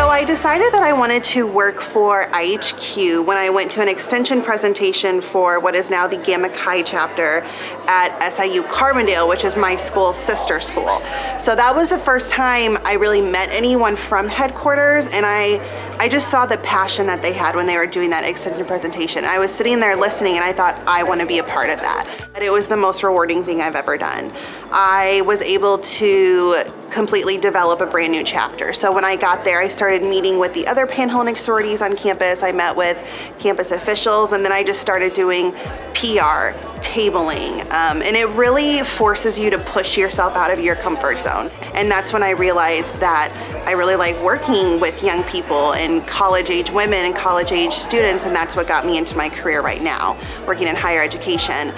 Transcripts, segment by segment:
I decided that I wanted to work for IHQ when I went to an extension presentation for what is now the Gamma Chi chapter at SIU Carbondale, which is my school's sister school. So that was the first time I really met anyone from headquarters, and I just saw the passion that they had when they were doing that extension presentation. I was sitting there listening and I thought, I want to be a part of that. It was the most rewarding thing I've ever done. I was able to completely develop a brand new chapter. So when I got there, I started meeting with the other Panhellenic sororities on campus. I met with campus officials, and then I just started doing PR, tabling, and it really forces you to push yourself out of your comfort zone. And that's when I realized that I really like working with young people and college-age women and college-age students, and that's what got me into my career right now, working in higher education.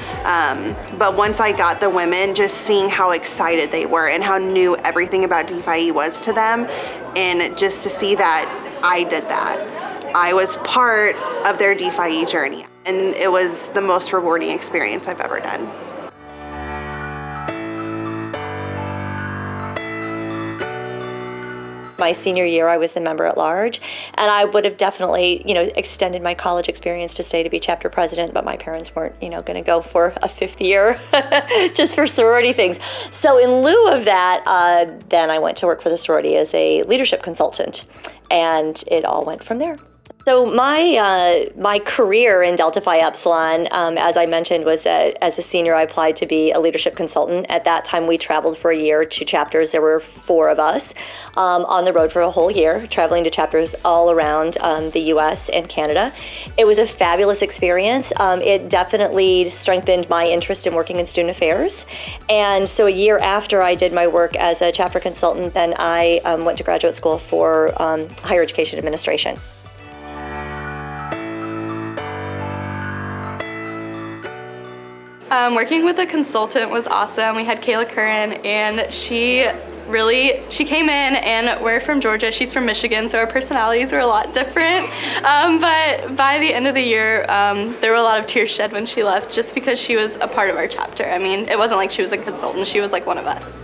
But once I got the women, just seeing how excited they were and how new everything about DPHE was to them, and just to see that I did that. I was part of their DPHE journey, and it was the most rewarding experience I've ever done. My senior year, I was the member at large, and I would have definitely, extended my college experience to stay to be chapter president, but my parents weren't, going to go for a fifth year just for sorority things. So in lieu of that, then I went to work for the sorority as a leadership consultant, and it all went from there. So my career in Delta Phi Epsilon, as I mentioned, was that as a senior I applied to be a leadership consultant. At that time we traveled for a year to chapters. There were 4 of us on the road for a whole year, traveling to chapters all around the US and Canada. It was a fabulous experience. It definitely strengthened my interest in working in student affairs. And so a year after I did my work as a chapter consultant, then I went to graduate school for higher education administration. Working with a consultant was awesome. We had Kayla Curran, and she came in, and we're from Georgia, she's from Michigan, so our personalities were a lot different. But by the end of the year, there were a lot of tears shed when she left, just because she was a part of our chapter. I mean, it wasn't like she was a consultant, she was like one of us.